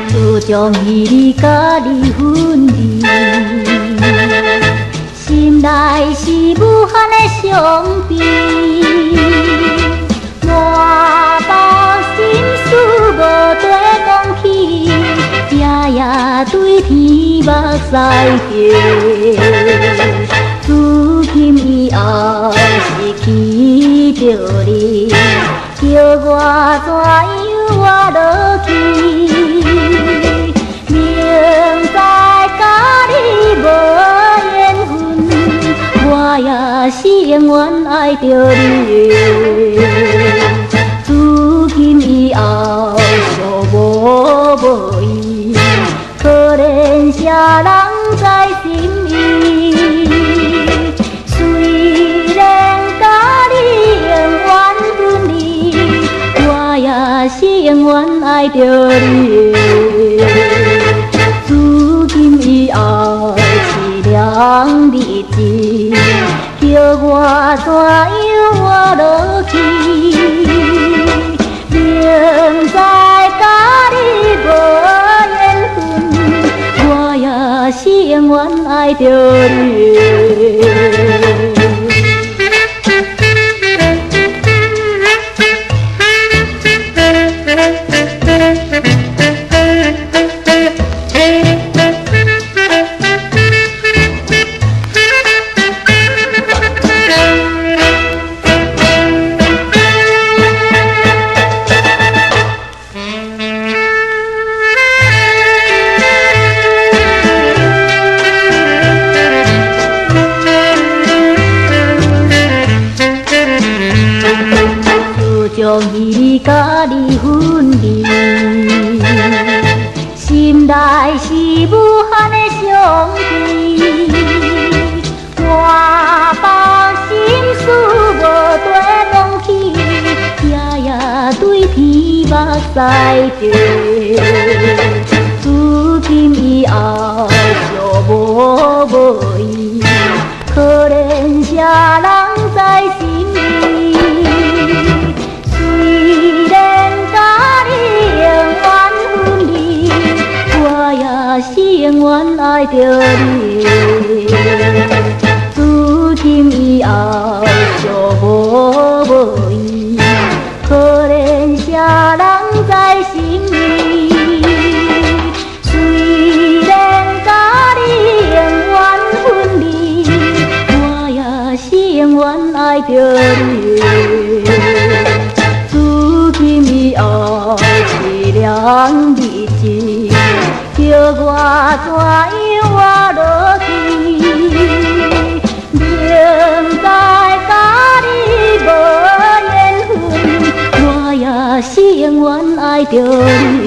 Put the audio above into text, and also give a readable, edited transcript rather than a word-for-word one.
就将伊甲你分离，心内是无限的伤悲，满腹心事无地讲起，夜夜对天目屎血。如今以后失去着你，叫我怎样活落去？明知甲你无缘分，我也是永远爱着你。如今以后相无无依，可怜啥人在心意？虽然甲你永远分离，我也是永远爱着你。如今以后凄凉日子，叫我怎样活落去？明知甲你无缘分，我也是永远爱着你。将伊甲你分离，心内是无限的伤悲，满腹心事无地讲起，夜夜对天目屎血。如今以后相无无依，可怜啥人在心里？虽然甲你永远分离，我也是永远爱着你。如今以后相无无依，可怜啥人在心里？虽然甲你永远分离，我也是永远爱着你。如今以后凄凉日子，叫我怎样活落去？明知甲你无缘分，我也是永远爱着你。